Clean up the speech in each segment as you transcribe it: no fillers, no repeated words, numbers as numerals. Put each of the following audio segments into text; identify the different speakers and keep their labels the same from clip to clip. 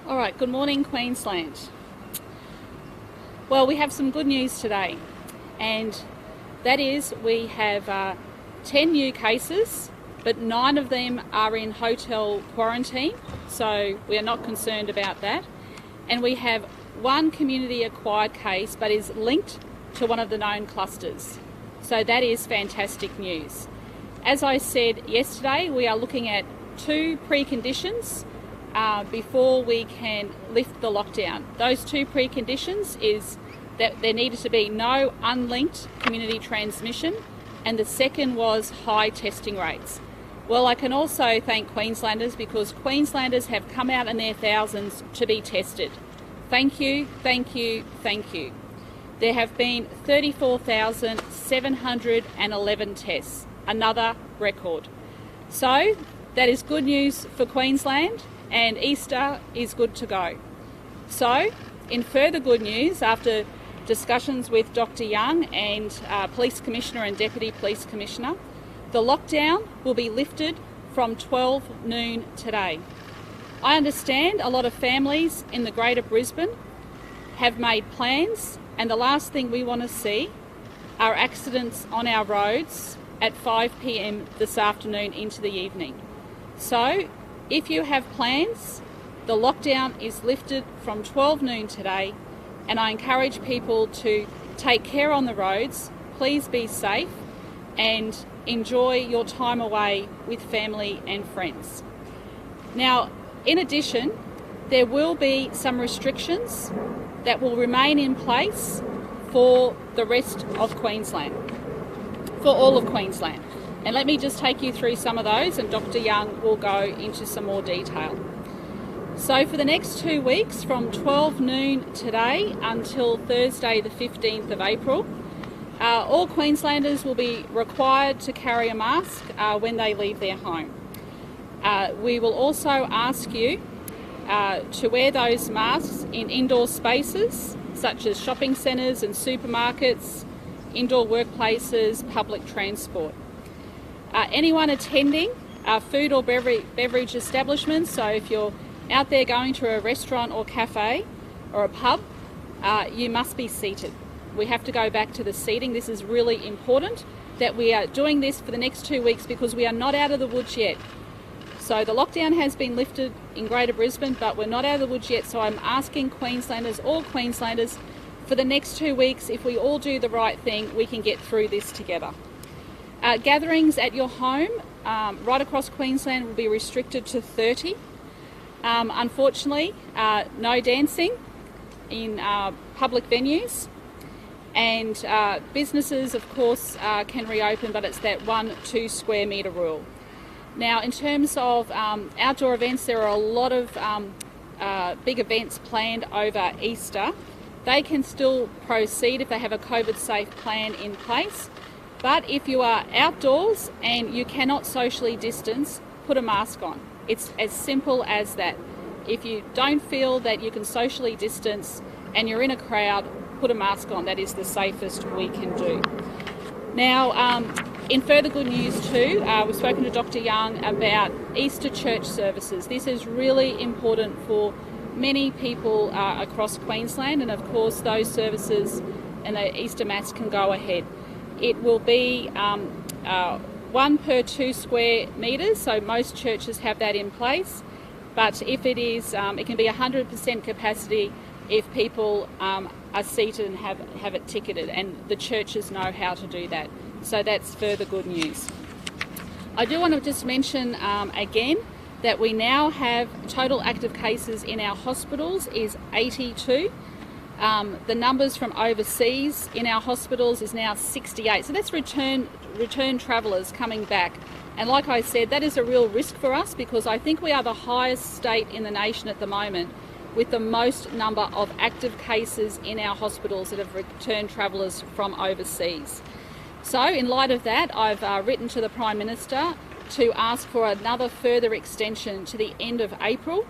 Speaker 1: All right, good morning, Queensland. Well, we have some good news today, and that is we have 10 new cases, but 9 of them are in hotel quarantine, so we are not concerned about that. And we have 1 community-acquired case, but is linked to one of the known clusters. So that is fantastic news. As I said yesterday, we are looking at 2 preconditions before we can lift the lockdown. Those 2 preconditions is that there needed to be no unlinked community transmission, and the second was high testing rates. Well, I can also thank Queenslanders because Queenslanders have come out in their thousands to be tested. Thank you, thank you, thank you. There have been 34,711 tests, another record. So that is good news for Queensland, and Easter is good to go. So, in further good news, after discussions with Dr. Young and Police Commissioner and Deputy Police Commissioner, the lockdown will be lifted from 12 noon today. I understand a lot of families in the Greater Brisbane have made plans, and the last thing we want to see are accidents on our roads at 5 p.m. this afternoon into the evening. So, if you have plans, the lockdown is lifted from 12 noon today, and I encourage people to take care on the roads. Please be safe and enjoy your time away with family and friends. Now, in addition, there will be some restrictions that will remain in place for the rest of Queensland, for all of Queensland. And let me just take you through some of those, and Dr. Young will go into some more detail. So for the next 2 weeks, from 12 noon today until Thursday the 15th of April, all Queenslanders will be required to carry a mask when they leave their home. We will also ask you to wear those masks in indoor spaces such as shopping centres and supermarkets, indoor workplaces, public transport. Anyone attending food or beverage establishments, so if you're out there going to a restaurant or cafe or a pub, you must be seated. We have to go back to the seating. This is really important that we are doing this for the next 2 weeks because we are not out of the woods yet. So the lockdown has been lifted in Greater Brisbane, but we're not out of the woods yet. So I'm asking Queenslanders, all Queenslanders, for the next 2 weeks, if we all do the right thing, we can get through this together. Gatherings at your home right across Queensland will be restricted to 30. Unfortunately, no dancing in public venues, and businesses, of course, can reopen, but it's that 1-2 square metre rule. Now, in terms of outdoor events, there are a lot of big events planned over Easter. They can still proceed if they have a COVID-safe plan in place. But if you are outdoors and you cannot socially distance, put a mask on. It's as simple as that. If you don't feel that you can socially distance and you're in a crowd, put a mask on. That is the safest we can do. Now, in further good news too, we've spoken to Dr. Young about Easter church services. This is really important for many people across Queensland, and of course those services and the Easter Mass can go ahead. It will be 1 per 2 square metres, so most churches have that in place. But if it is, it can be 100% capacity if people are seated and have it ticketed, and the churches know how to do that. So that's further good news. I do want to just mention again that we now have total active cases in our hospitals is 82. The numbers from overseas in our hospitals is now 68. So that's return travellers coming back. And like I said, that is a real risk for us because I think we are the highest state in the nation at the moment with the most number of active cases in our hospitals that have returned travellers from overseas. So in light of that, I've written to the Prime Minister to ask for another further extension to the end of April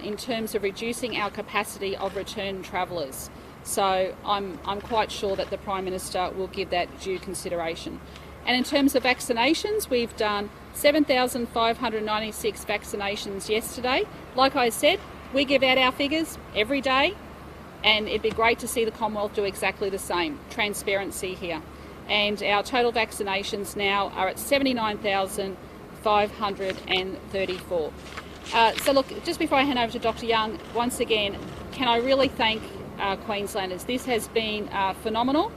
Speaker 1: in terms of reducing our capacity of return travellers. So I'm quite sure that the Prime Minister will give that due consideration. And in terms of vaccinations, we've done 7,596 vaccinations yesterday. Like I said, We give out our figures every day, and it'd be great to see the Commonwealth do exactly the same. Transparency here. And our total vaccinations now are at 79,534. So look, just before I hand over to Dr. Young, once again, can I really thank Queenslanders? This has been phenomenal.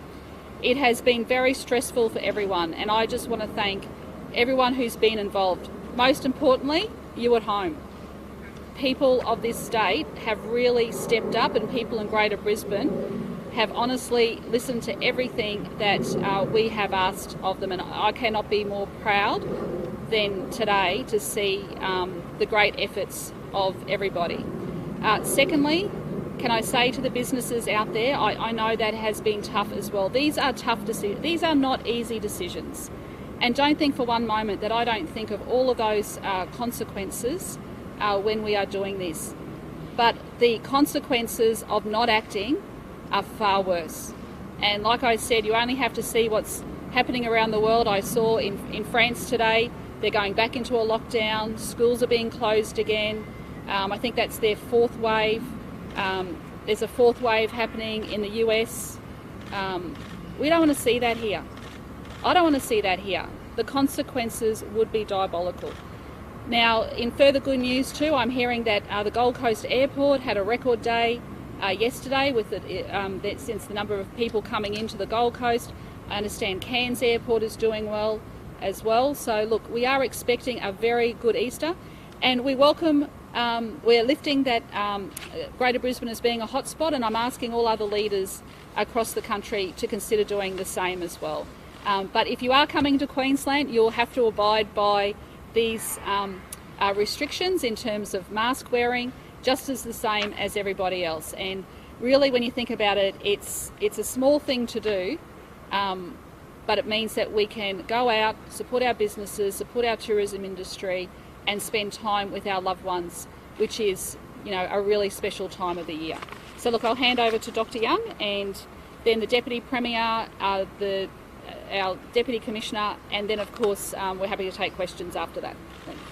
Speaker 1: It has been very stressful for everyone, and I just want to thank everyone who's been involved. Most importantly, you at home. People of this state have really stepped up, and people in Greater Brisbane have honestly listened to everything that we have asked of them, and I cannot be more proud than today to see the great efforts of everybody. Secondly, can I say to the businesses out there, I know that has been tough as well. These are tough decisions. These are not easy decisions. And don't think for one moment that I don't think of all of those consequences when we are doing this. But the consequences of not acting are far worse. And like I said, you only have to see what's happening around the world. I saw in France today, they're going back into a lockdown. Schools are being closed again. I think that's their fourth wave. There's a fourth wave happening in the US. We don't want to see that here. I don't want to see that here. The consequences would be diabolical. Now, in further good news too, I'm hearing that the Gold Coast Airport had a record day yesterday with since the number of people coming into the Gold Coast. I understand Cairns Airport is doing well as well. So look, we are expecting a very good Easter, and we welcome, we're lifting that Greater Brisbane as being a hotspot, and I'm asking all other leaders across the country to consider doing the same as well. But if you are coming to Queensland, you'll have to abide by these restrictions in terms of mask wearing, just as the same as everybody else. And really, when you think about it, it's a small thing to do, but it means that we can go out, support our businesses, support our tourism industry, and spend time with our loved ones, which is, a really special time of the year. So look, I'll hand over to Dr. Young, and then the Deputy Premier, our Deputy Commissioner, and then of course we're happy to take questions after that. Thank you.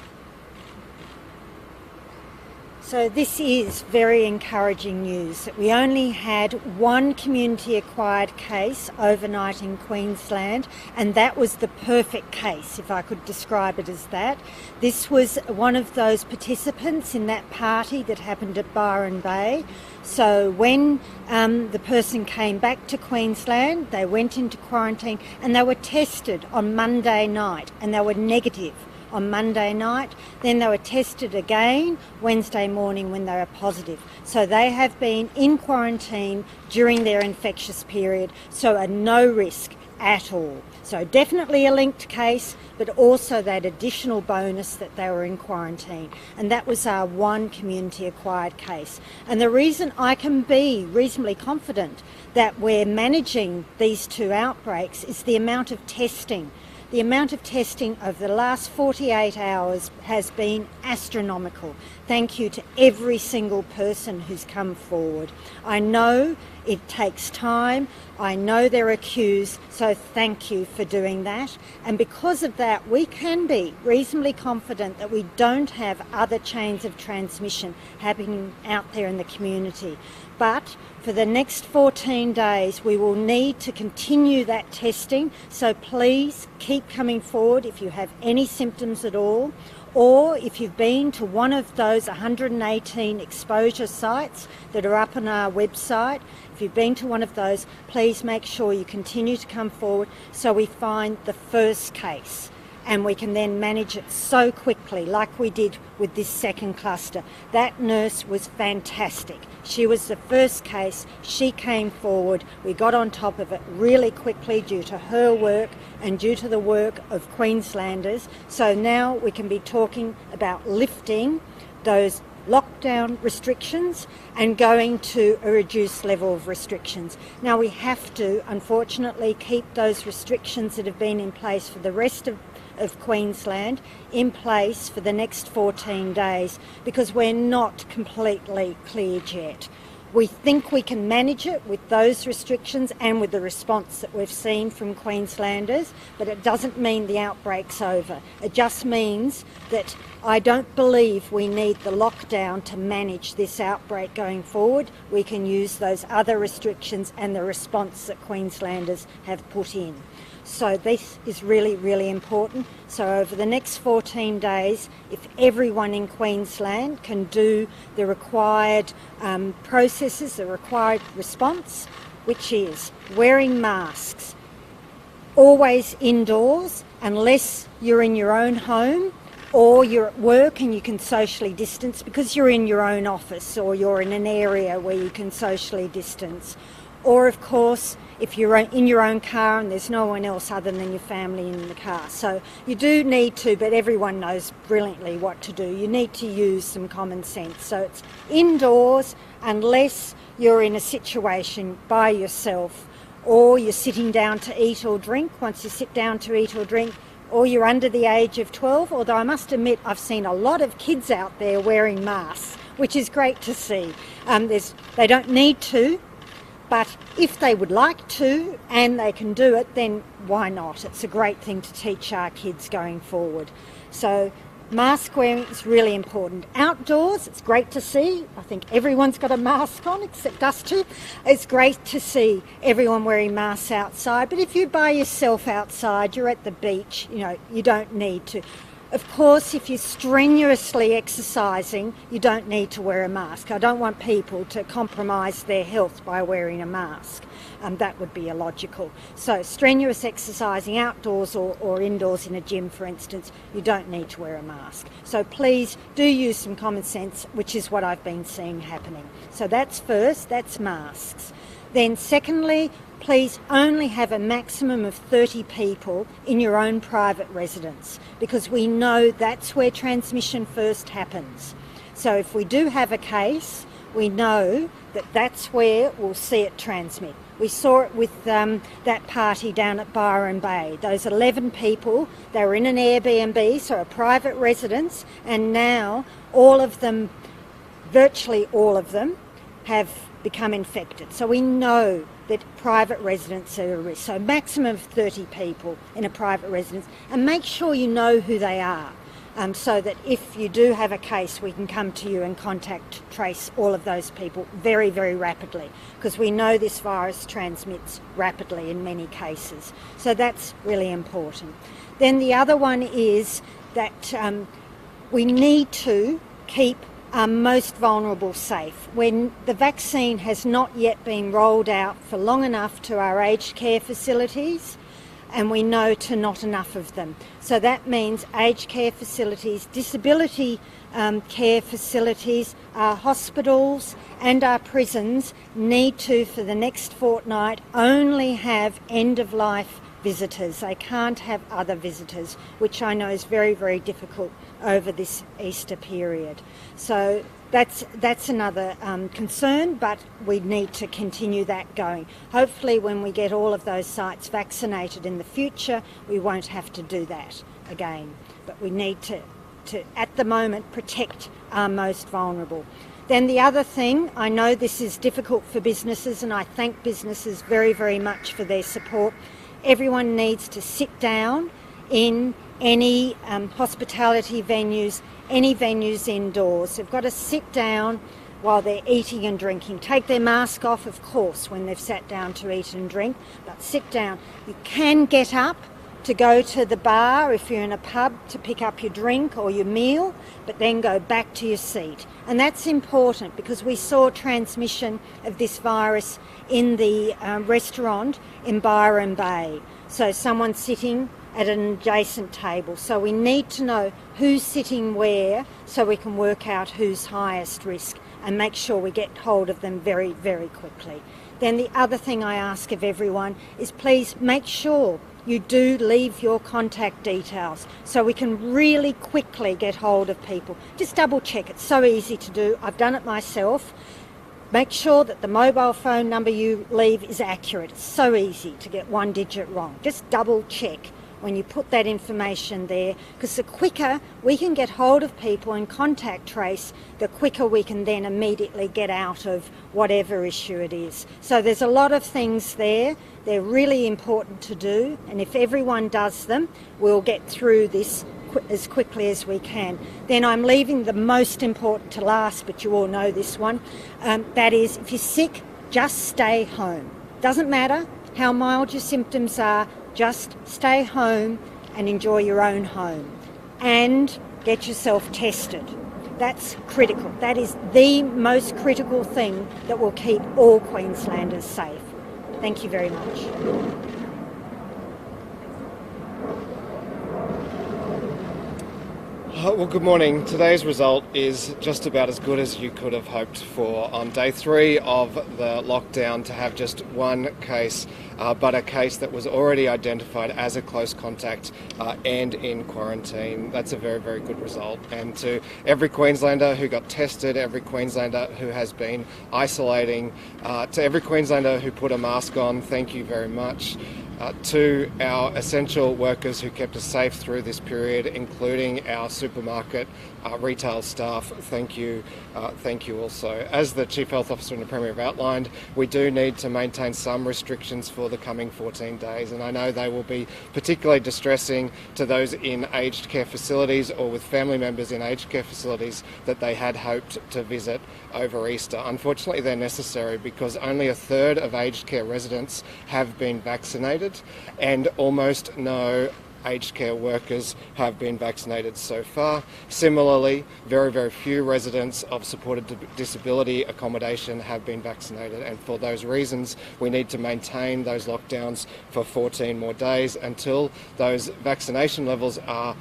Speaker 2: So this is very encouraging news. We only had one community-acquired case overnight in Queensland, and that was the perfect case, if I could describe it as that. This was one of those participants in that party that happened at Byron Bay. So when the person came back to Queensland, they went into quarantine and they were tested on Monday night, and they were negative on Monday night. Then they were tested again Wednesday morning when they were positive. So they have been in quarantine during their infectious period, so at no risk at all. So definitely a linked case, but also that additional bonus that they were in quarantine. And that was our one community-acquired case. And the reason I can be reasonably confident that we're managing these two outbreaks is the amount of testing. The amount of testing over the last 48 hours has been astronomical. Thank you to every single person who's come forward. I know it takes time. I know there are queues, so thank you for doing that. And because of that, we can be reasonably confident that we don't have other chains of transmission happening out there in the community. But for the next 14 days, we will need to continue that testing. So please keep coming forward if you have any symptoms at all, or if you've been to one of those 118 exposure sites that are up on our website. If you've been to one of those, please make sure you continue to come forward so we find the first case, and we can then manage it so quickly like we did with this second cluster. That nurse was fantastic. She was the first case. She came forward. We got on top of it really quickly due to her work and due to the work of Queenslanders. So now we can be talking about lifting those lockdown restrictions and going to a reduced level of restrictions. Now we have to, unfortunately, keep those restrictions that have been in place for the rest of Queensland in place for the next 14 days because we're not completely cleared yet. We think we can manage it with those restrictions and with the response that we've seen from Queenslanders, but it doesn't mean the outbreak's over. It just means that I don't believe we need the lockdown to manage this outbreak going forward. We can use those other restrictions and the response that Queenslanders have put in. So this is really, really important. So over the next 14 days, if everyone in Queensland can do the required processes, the required response, which is wearing masks, always indoors, unless you're in your own home or you're at work and you can socially distance because you're in your own office or you're in an area where you can socially distance. Or, of course, if you're in your own car and there's no one else other than your family in the car. So you do need to, but everyone knows brilliantly what to do. You need to use some common sense. So it's indoors unless you're in a situation by yourself or you're sitting down to eat or drink. Once you sit down to eat or drink, or you're under the age of 12, although I must admit I've seen a lot of kids out there wearing masks, which is great to see. They don't need to, but if they would like to and they can do it, then why not? It's a great thing to teach our kids going forward. So mask wearing is really important. Outdoors, it's great to see. I think everyone's got a mask on except us two. It's great to see everyone wearing masks outside. But if you're by yourself outside, you're at the beach, you don't need to. Of course, if you're strenuously exercising, you don't need to wear a mask. I don't want people to compromise their health by wearing a mask. That would be illogical. So strenuous exercising outdoors or indoors in a gym, for instance, you don't need to wear a mask. So please do use some common sense, which is what I've been seeing happening. So that's first, that's masks. Then secondly, please only have a maximum of 30 people in your own private residence because we know that's where transmission first happens. So if we do have a case, we know that that's where we'll see it transmit. We saw it with that party down at Byron Bay. Those 11 people, they were in an Airbnb, so a private residence, and now all of them, virtually all of them, have become infected. So we know that private residents are at risk. So maximum of 30 people in a private residence, and make sure you know who they are so that if you do have a case, we can come to you and contact trace all of those people very, very rapidly because we know this virus transmits rapidly in many cases. So that's really important. Then the other one is that we need to keep our most vulnerable safe. When the vaccine has not yet been rolled out for long enough to our aged care facilities, and we know to not enough of them. So that means aged care facilities, disability care facilities, our hospitals and our prisons need to, for the next fortnight, only have end-of-life visitors. They can't have other visitors, which I know is very, very difficult over this Easter period. So that's another concern, but we need to continue that going. Hopefully when we get all of those sites vaccinated in the future, we won't have to do that again. But we need to at the moment, protect our most vulnerable. Then the other thing, I know this is difficult for businesses, and I thank businesses very, very much for their support. Everyone needs to sit down in any hospitality venues, any venues indoors. They've got to sit down while they're eating and drinking. Take their mask off, of course, when they've sat down to eat and drink, but sit down. You can get up to go to the bar if you're in a pub to pick up your drink or your meal, but then go back to your seat. And that's important because we saw transmission of this virus in the restaurant in Byron Bay. So someone sitting at an adjacent table. So we need to know who's sitting where so we can work out who's highest risk and make sure we get hold of them very, very quickly. Then the other thing I ask of everyone is please make sure you do leave your contact details so we can really quickly get hold of people. Just double check, it's so easy to do. I've done it myself. Make sure that the mobile phone number you leave is accurate. It's so easy to get one digit wrong. Just double check when you put that information there, because the quicker we can get hold of people and contact trace, the quicker we can then immediately get out of whatever issue it is. So there's a lot of things there. They're really important to do, and if everyone does them, we'll get through this as quickly as we can. Then I'm leaving the most important to last, but you all know this one. That is, if you're sick, just stay home. Doesn't matter how mild your symptoms are, just stay home and enjoy your own home. And get yourself tested. That's critical. That is the most critical thing that will keep all Queenslanders safe. Thank you very much.
Speaker 3: Well, good morning. Today's result is just about as good as you could have hoped for on day 3 of the lockdown, to have just one case, but a case that was already identified as a close contact and in quarantine. That's a very, very good result. And to every Queenslander who got tested, every Queenslander who has been isolating, to every Queenslander who put a mask on, thank you very much. To our essential workers who kept us safe through this period, including our supermarket retail staff, thank you also. As the Chief Health Officer and the Premier have outlined, we do need to maintain some restrictions for the coming 14 days, and I know they will be particularly distressing to those in aged care facilities or with family members in aged care facilities that they had hoped to visit over Easter. Unfortunately, they're necessary because only a third of aged care residents have been vaccinated, and almost no aged care workers have been vaccinated so far. Similarly, very, very few residents of supported disability accommodation have been vaccinated, and for those reasons we need to maintain those lockdowns for 14 more days until those vaccination levels are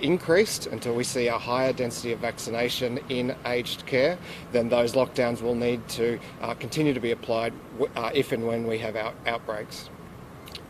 Speaker 3: increased, until we see a higher density of vaccination in aged care. Then those lockdowns will need to continue to be applied if and when we have outbreaks.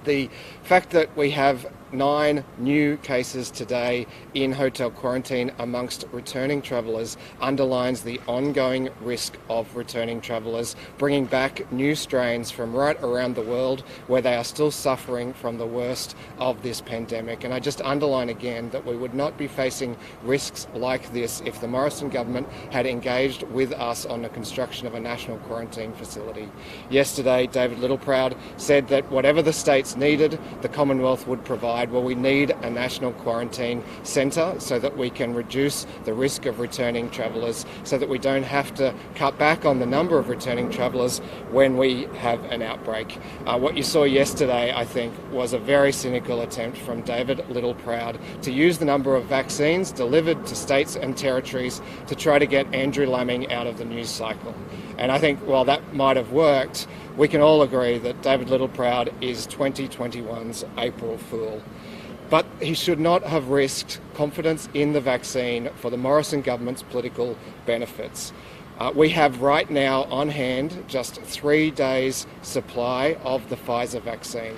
Speaker 3: The fact that we have 9 new cases today in hotel quarantine amongst returning travellers underlines the ongoing risk of returning travellers bringing back new strains from right around the world where they are still suffering from the worst of this pandemic. And I just underline again that we would not be facing risks like this if the Morrison government had engaged with us on the construction of a national quarantine facility. Yesterday, David Littleproud said that whatever the states needed, the Commonwealth would provide. Well, we need a national quarantine centre so that we can reduce the risk of returning travellers, so that we don't have to cut back on the number of returning travellers when we have an outbreak. What you saw yesterday, I think, was a very cynical attempt from David Littleproud to use the number of vaccines delivered to states and territories to try to get Andrew Laming out of the news cycle. And I think while that might have worked, we can all agree that David Littleproud is 2021's April Fool. But he should not have risked confidence in the vaccine for the Morrison government's political benefits. We have right now on hand just 3 days' supply of the Pfizer vaccine.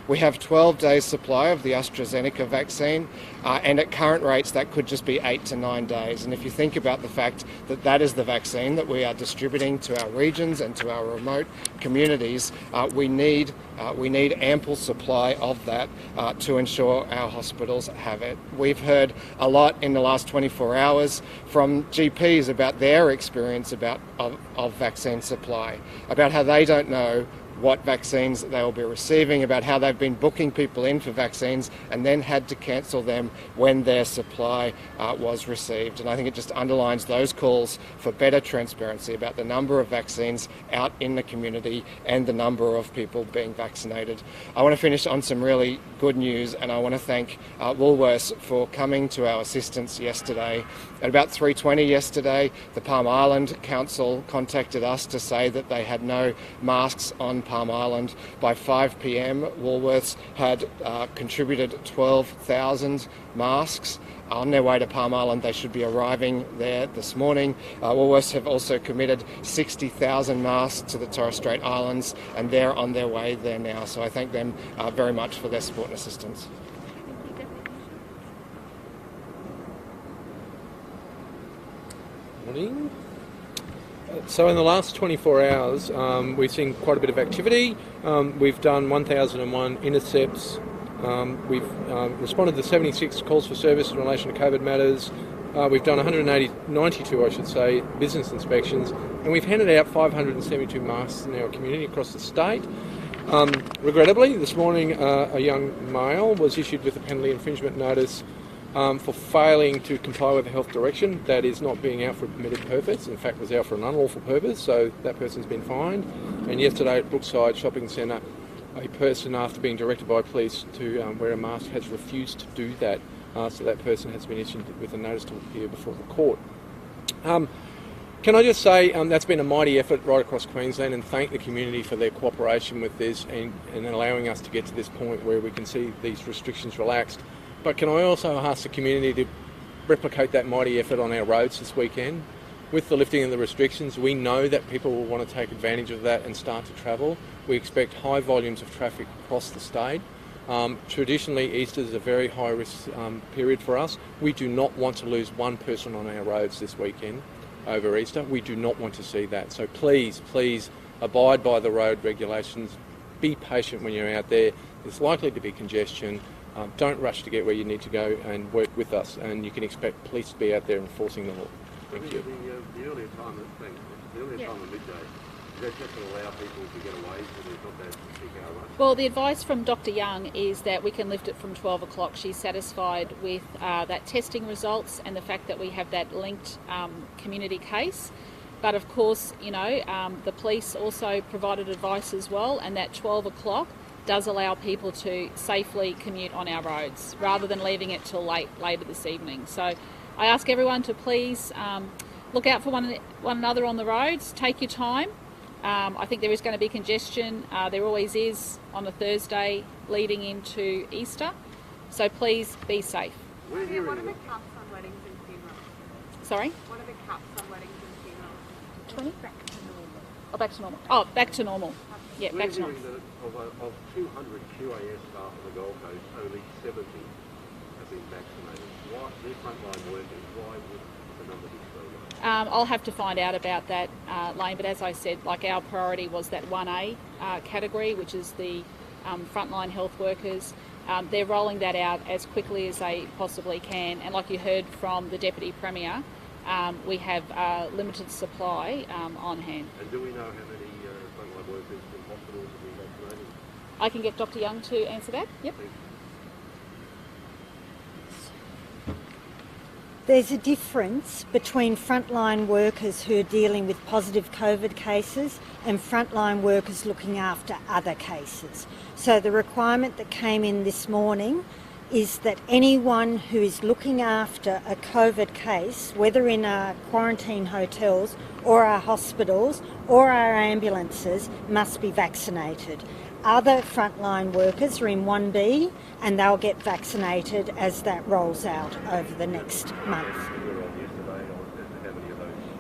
Speaker 3: We have 12 days' supply of the AstraZeneca vaccine, and at current rates that could just be 8 to 9 days. And if you think about the fact that that is the vaccine that we are distributing to our regions and to our remote communities, we need ample supply of that to ensure our hospitals have it. We've heard a lot in the last 24 hours from GPs about their experience of vaccine supply, about how they don't know what vaccines they will be receiving, about how they've been booking people in for vaccines and then had to cancel them when their supply was received. And I think it just underlines those calls for better transparency about the number of vaccines out in the community and the number of people being vaccinated. I want to finish on some really good news, and I want to thank Woolworths for coming to our assistance yesterday. At about 3:20 yesterday, the Palm Island Council contacted us to say that they had no masks on Palm Island. By 5 p.m, Woolworths had contributed 12,000 masks. On their way to Palm Island, they should be arriving there this morning. Woolworths have also committed 60,000 masks to the Torres Strait Islands, and they're on their way there now. So I thank them very much for their support and assistance.
Speaker 4: Morning. So in the last 24 hours, we've seen quite a bit of activity. We've done 1,001 intercepts We've responded to 76 calls for service in relation to COVID matters. We've done 92, I should say, business inspections, and we've handed out 572 masks in our community across the state. Regrettably, this morning a young male was issued with a penalty infringement notice for failing to comply with a health direction that is not being out for a permitted purpose. In fact, was out for an unlawful purpose, so that person's been fined. And yesterday at Brookside Shopping Centre, a person, after being directed by police to wear a mask, has refused to do that. So that person has been issued with a notice to appear before the court. Can I just say that's been a mighty effort right across Queensland, and thank the community for their cooperation with this and allowing us to get to this point where we can see these restrictions relaxed. But can I also ask the community to replicate that mighty effort on our roads this weekend? With the lifting of the restrictions, we know that people will want to take advantage of that and start to travel. We expect high volumes of traffic across the state. Traditionally, Easter is a very high-risk period for us. We do not want to lose one person on our roads this weekend over Easter. We do not want to see that. So please, please abide by the road regulations. Be patient when you're out there. There's likely to be congestion. Don't rush to get where you need to go, and work with us. And you can expect police to be out there enforcing the law. Thank you.
Speaker 5: The earlier time of midday, is that just to allow people to get away so there's not that peak hour rush?
Speaker 1: Well, the advice from Dr Young is that we can lift it from 12 o'clock. She's satisfied with that testing results and the fact that we have that linked community case. But of course, you know, the police also provided advice as well, and that 12 o'clock does allow people to safely commute on our roads rather than leaving it till later this evening. So I ask everyone to please look out for one another on the roads. Take your time. I think there is going to be congestion. There always is on a Thursday leading into Easter. So please be safe.
Speaker 6: What are the caps on weddings and funerals?
Speaker 1: Sorry?
Speaker 6: What are the caps on weddings and funerals?
Speaker 1: 20?
Speaker 6: Back to normal.
Speaker 1: Oh, back to normal. Oh, back to normal. Yeah,
Speaker 5: We're
Speaker 1: back to normal.
Speaker 5: hearing that of 200 QAS staff on the Gold Coast, only 70 have been vaccinated. Why, they're frontline workers, why would the number be so low?
Speaker 1: I'll have to find out about that, Lane, but as I said, like, our priority was that 1A category, which is the frontline health workers. They're rolling that out as quickly as they possibly can, and like you heard from the Deputy Premier, we have limited supply on hand.
Speaker 5: And do we know how many frontline workers in hospitals have been vaccinated?
Speaker 1: I can get Dr Young to answer that. Yep.
Speaker 2: There's a difference between frontline workers who are dealing with positive COVID cases and frontline workers looking after other cases. So the requirement that came in this morning is that anyone who is looking after a COVID case, whether in our quarantine hotels or our hospitals or our ambulances, must be vaccinated. Other frontline workers are in 1B and they'll get vaccinated as that rolls out over the next month.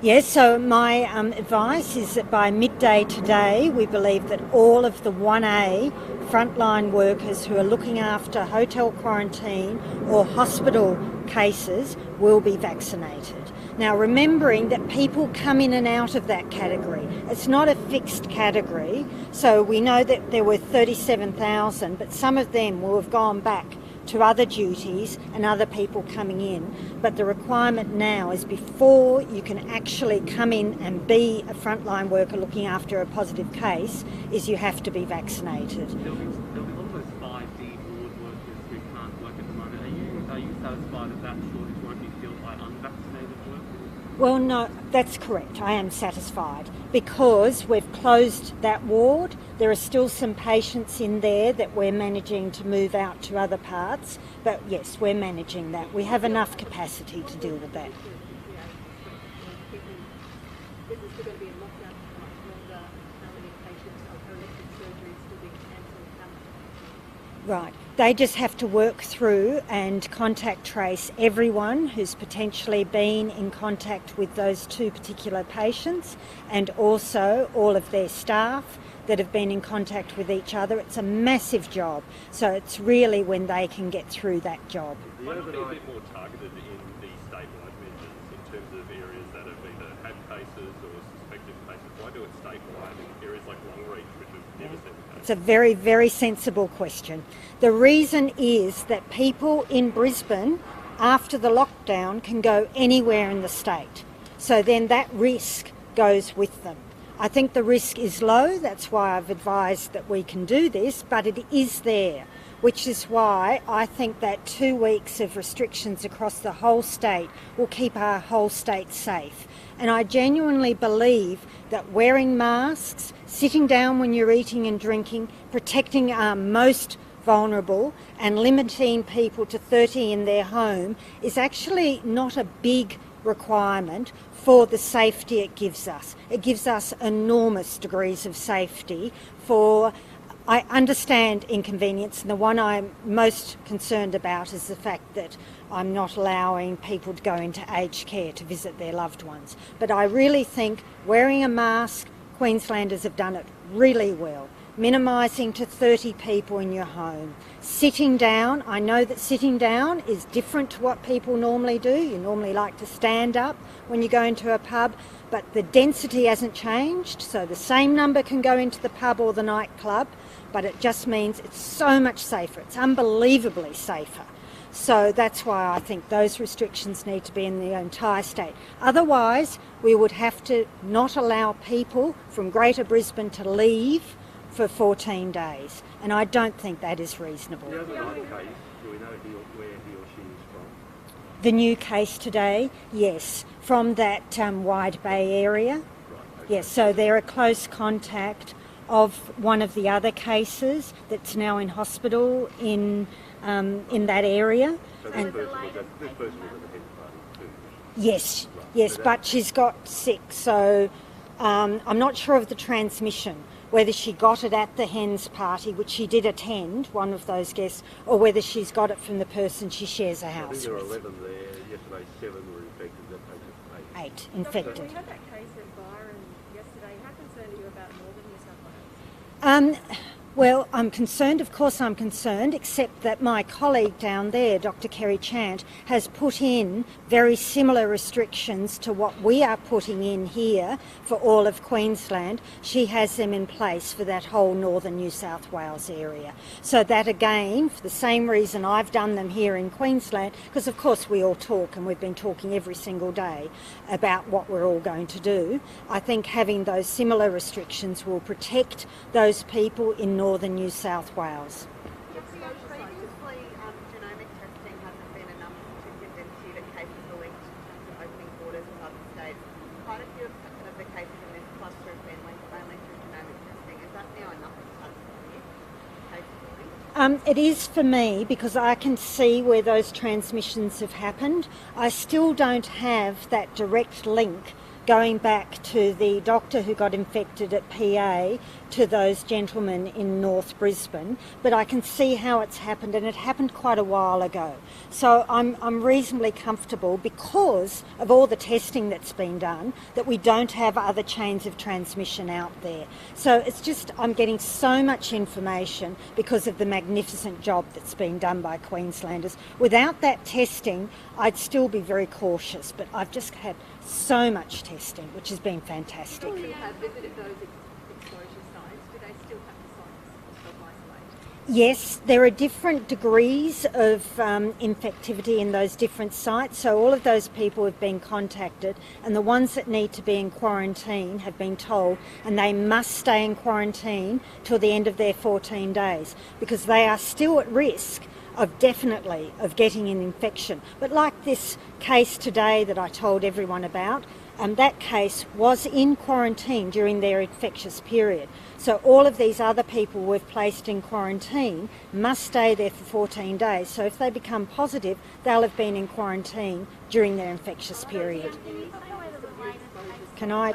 Speaker 2: Yes, so my advice is that by midday today, we believe that all of the 1A frontline workers who are looking after hotel quarantine or hospital cases will be vaccinated. Now, remembering that people come in and out of that category. It's not a fixed category, so we know that there were 37,000, but some of them will have gone back to other duties and other people coming in. But the requirement now is before you can actually come in and be a frontline worker looking after a positive case, is you have to be vaccinated.
Speaker 7: There'll be almost 5 ward workers who can't work at the moment. Are you satisfied that that shortage won't be filled by unvaccinated workers?
Speaker 2: Well, no, that's correct. I am satisfied because we've closed that ward. There are still some patients in there that we're managing to move out to other parts. But yes, we're managing that. We have enough capacity to deal with that.
Speaker 6: Is this still going to be a lockdown for much longer? How many patients of elective surgery still being cancelled?
Speaker 2: Right. They just have to work through and contact trace everyone who's potentially been in contact with those 2 particular patients, and also all of their staff that have been in contact with each other. It's a massive job, so it's really when they can get through that job.
Speaker 8: Why not be a bit more targeted in the statewide measures in terms
Speaker 5: of areas that have either had cases or suspected cases? Why do it statewide in areas like Longreach, which have never seen the case?
Speaker 2: It's a very, very sensible question. The reason is that people in Brisbane, after the lockdown, can go anywhere in the state. So then that risk goes with them. I think the risk is low, that's why I've advised that we can do this, but it is there, which is why I think that 2 weeks of restrictions across the whole state will keep our whole state safe. And I genuinely believe that wearing masks, sitting down when you're eating and drinking, protecting our most vulnerable and limiting people to 30 in their home is actually not a big requirement for the safety it gives us. It gives us enormous degrees of safety for, I understand inconvenience, and the one I'm most concerned about is the fact that I'm not allowing people to go into aged care to visit their loved ones. But I really think wearing a mask, Queenslanders have done it really well. Minimising to 30 people in your home. Sitting down, I know that sitting down is different to what people normally do. You normally like to stand up when you go into a pub, but the density hasn't changed, so the same number can go into the pub or the nightclub, but it just means it's so much safer. It's unbelievably safer. So that's why I think those restrictions need to be in the entire state. Otherwise, we would have to not allow people from Greater Brisbane to leave for 14 days, and I don't think that is reasonable.
Speaker 5: The overnight case, do we know where he or she is from?
Speaker 2: The new case today, yes, from that Wide Bay area.
Speaker 5: Right, okay.
Speaker 2: Yes, so they're a close contact of one of the other cases that's now in hospital in that area.
Speaker 5: So
Speaker 2: And
Speaker 5: this person was at the hen party too?
Speaker 2: yes,
Speaker 5: Right.
Speaker 2: yes,
Speaker 5: So
Speaker 2: but she's got sick, so I'm not sure of the transmission, whether she got it at the hens party, which she did attend, one of those guests, or whether she's got it from the person she shares a
Speaker 5: I think
Speaker 2: house
Speaker 5: there were
Speaker 2: with.
Speaker 5: 11 there. Yesterday, 7 were infected. That makes it 8.
Speaker 2: 8 infected.
Speaker 6: We had that case at Byron yesterday. How concerned are you about northern New South Wales?
Speaker 2: Well, I'm concerned, of course I'm concerned, except that my colleague down there, Dr. Kerry Chant, has put in very similar restrictions to what we are putting in here for all of Queensland. She has them in place for that whole northern New South Wales area. So that again, for the same reason I've done them here in Queensland, because of course we all talk and we've been talking every single day about what we're all going to do. I think having those similar restrictions will protect those people in northern New South Wales.
Speaker 8: Previously, genomic testing hasn't been enough to convince you that cases are linked in terms of opening borders with other states. Quite a few of the cases in this cluster have been linked only through genomic testing. Is that now enough to satisfy you? Cases are linked?
Speaker 2: It is for me because I can see where those transmissions have happened. I still don't have that direct link going back to the doctor who got infected at PA to those gentlemen in North Brisbane, but I can see how it's happened, and it happened quite a while ago. So I'm reasonably comfortable because of all the testing that's been done that we don't have other chains of transmission out there. So it's just I'm getting so much information because of the magnificent job that's been done by Queenslanders. Without that testing, I'd still be very cautious, but I've just had so much testing, which has been fantastic.
Speaker 6: People who have visited those exposure sites, do they still have to self-isolate?
Speaker 2: Yes, there are different degrees of infectivity in those different sites. So all of those people have been contacted, and the ones that need to be in quarantine have been told, and they must stay in quarantine till the end of their 14 days because they are still at risk of definitely of getting an infection. But like this case today that I told everyone about, that case was in quarantine during their infectious period. So all of these other people we've placed in quarantine must stay there for 14 days. So if they become positive, they'll have been in quarantine during their infectious period. Can I?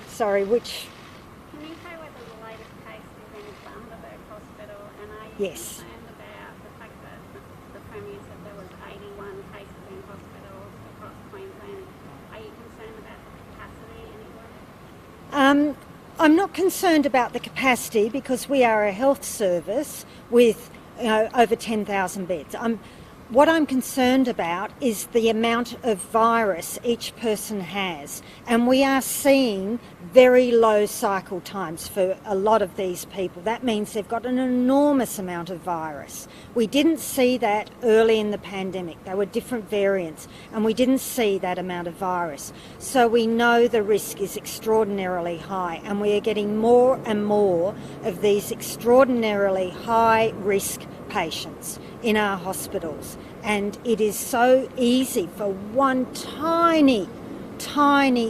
Speaker 2: Sorry, which?
Speaker 9: Can you say whether the latest case is in Bundaberg Hospital, and are you
Speaker 2: Yes.
Speaker 9: concerned about the fact that the Premier said there was 81 cases in hospitals across Queensland? Are you concerned about the capacity anywhere?
Speaker 2: I'm not concerned about the capacity because we are a health service with over 10,000 beds. What I'm concerned about is the amount of virus each person has, and we are seeing very low cycle times for a lot of these people. That means they've got an enormous amount of virus. We didn't see that early in the pandemic. They were different variants, and we didn't see that amount of virus. So we know the risk is extraordinarily high, and we are getting more and more of these extraordinarily high risk patients in our hospitals, and it is so easy for one tiny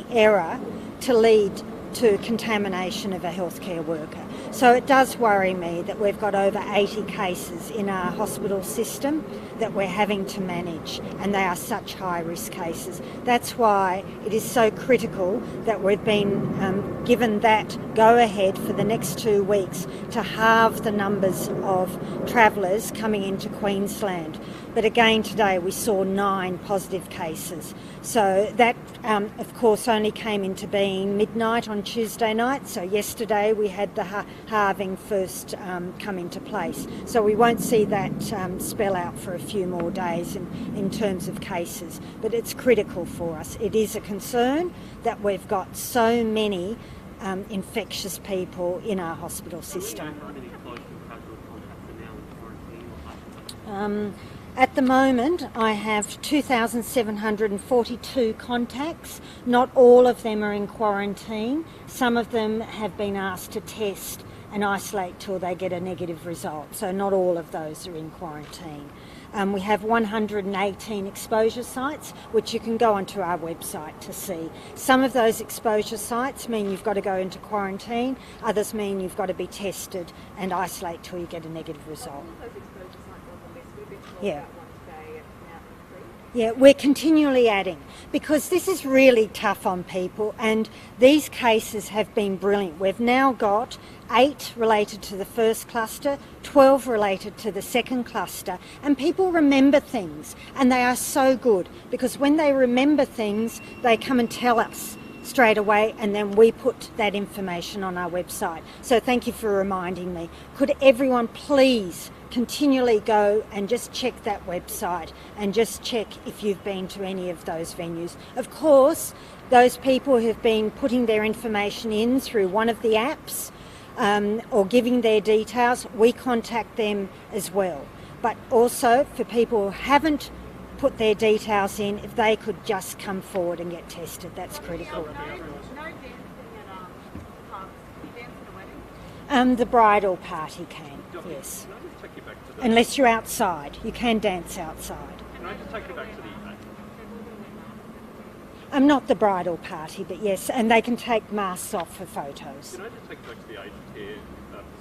Speaker 2: error to lead to contamination of a healthcare worker. So it does worry me that we've got over 80 cases in our hospital system that we're having to manage, and they are such high risk cases. That's why it is so critical that we've been given that go ahead for the next 2 weeks to halve the numbers of travellers coming into Queensland. But again today we saw 9 positive cases. So that of course only came into being midnight on Tuesday night, so yesterday we had the halving first come into place. So we won't see that spell out for a few more days in terms of cases, but it's critical for us. It is a concern that we've got so many infectious people in our hospital system. At the moment, I have 2,742 contacts. Not all of them are in quarantine. Some of them have been asked to test and isolate till they get a negative result. So not all of those are in quarantine. We have 118 exposure sites, which you can go onto our website to see. Some of those exposure sites mean you've got to go into quarantine. Others mean you've got to be tested and isolate till you get a negative result. Yeah. Yeah, we're continually adding, because this is really tough on people, and these cases have been brilliant. We've now got 8 related to the first cluster, 12 related to the second cluster, and people remember things, and they are so good, because when they remember things, they come and tell us straight away, and then we put that information on our website. So thank you for reminding me. Could everyone please continually go and just check that website and just check if you've been to any of those venues. Of course, those people who've been putting their information in through one of the apps or giving their details, we contact them as well. But also for people who haven't put their details in, if they could just come forward and get tested, that's critical.
Speaker 8: No dancing at pubs. Can you dance at a wedding?
Speaker 2: The bridal party can, yes. Unless you're outside, you can dance outside.
Speaker 5: Can I just take you back to the
Speaker 2: I'm not the bridal party, but yes, and they can take masks off for photos.
Speaker 5: Can I just take you back to the aged care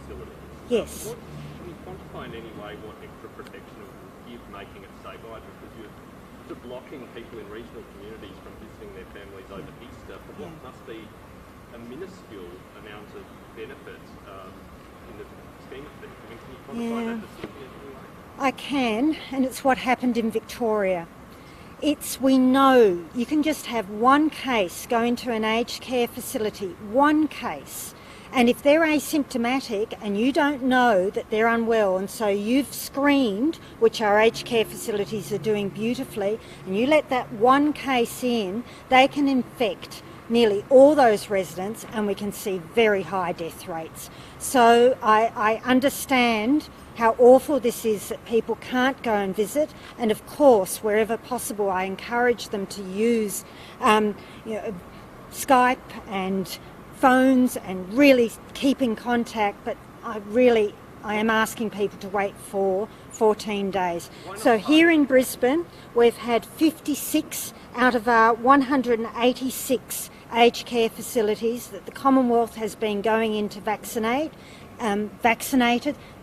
Speaker 5: facility?
Speaker 2: Yes.
Speaker 5: Can you quantify in any way what extra protection you're making it statewide? Because you're blocking people in regional communities from visiting their families over Easter for what must be a minuscule amount of benefit in the scheme of things. I mean, can you quantify that specifically in any way?
Speaker 2: I can, and it's what happened in Victoria. We know you can just have one case go into an aged care facility, one case, and if they're asymptomatic and you don't know that they're unwell, and so you've screened, which our aged care facilities are doing beautifully, and you let that one case in, they can infect nearly all those residents, and we can see very high death rates. So I understand how awful this is that people can't go and visit, and of course wherever possible I encourage them to use Skype and phones and really keep in contact, but I am asking people to wait for 14 days. So here in Brisbane we've had 56 out of our 186 aged care facilities that the Commonwealth has been going in to vaccinated.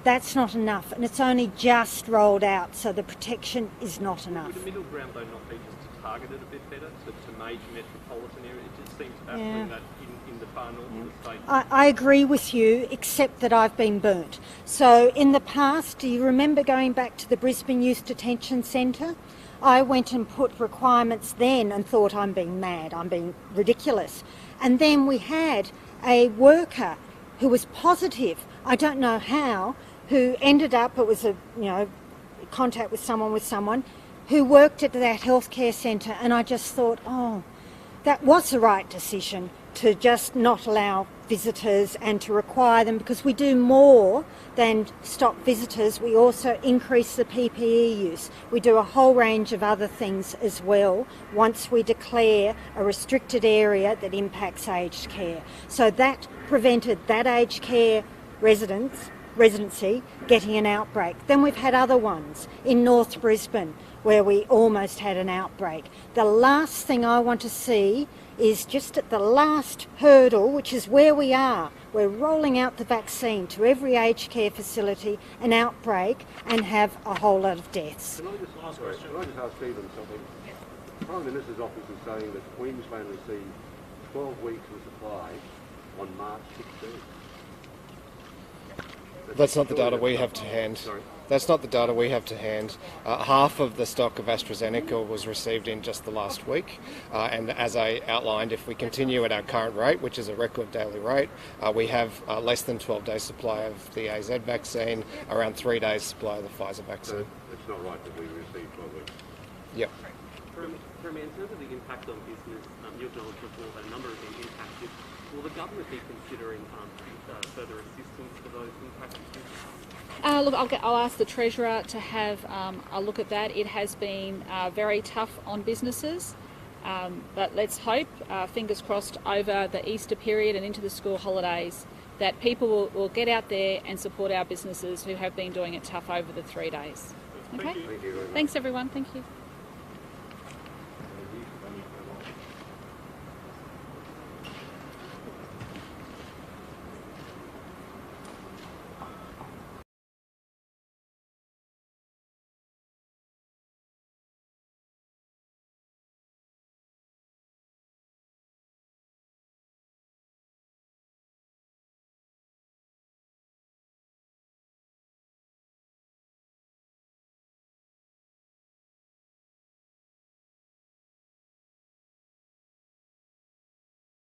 Speaker 2: That's not enough, and it's only just rolled out, so the protection is not enough.
Speaker 5: Would the middle ground though not be just to target it a bit better to major metropolitan areas? It just seems baffling that in the far north of the state.
Speaker 2: I agree with you, except that I've been burnt. So in the past, do you remember going back to the Brisbane Youth Detention Centre? I went and put requirements then and thought I'm being mad, I'm being ridiculous. And then we had a worker who was positive, I don't know how, who ended up, it was a contact with someone who worked at that healthcare centre, and I just thought, oh, that was the right decision to just not allow visitors and to require them, because we do more than stop visitors. We also increase the PPE use. We do a whole range of other things as well once we declare a restricted area that impacts aged care. So that prevented that aged care residency getting an outbreak. Then we've had other ones in North Brisbane where we almost had an outbreak. The last thing I want to see is just at the last hurdle, which is where we are. We're rolling out the vaccine to every aged care facility, an outbreak, and have a whole lot of deaths.
Speaker 10: Can I just ask Stephen something? The Prime Minister's office is saying that Queensland received 12 weeks of supply on March 16th.
Speaker 3: That's not the data we have to hand. That's not the data we have to hand. Half of the stock of AstraZeneca was received in just the last week. And as I outlined, if we continue at our current rate, which is a record daily rate, we have less than 12 days supply of the AZ vaccine, around 3 days supply of the Pfizer vaccine.
Speaker 10: So it's not right that we received 12 weeks?
Speaker 3: Yep.
Speaker 7: Premier, in terms of the impact on business, you acknowledged before that a number of them impacted. Will the government be considering further assistance for those impacted businesses?
Speaker 1: Look, I'll ask the Treasurer to have a look at that. It has been very tough on businesses, but let's hope, fingers crossed, over the Easter period and into the school holidays, that people will get out there and support our businesses who have been doing it tough over the 3 days. Okay?
Speaker 10: Thank you very much.
Speaker 1: Thanks, everyone. Thank you.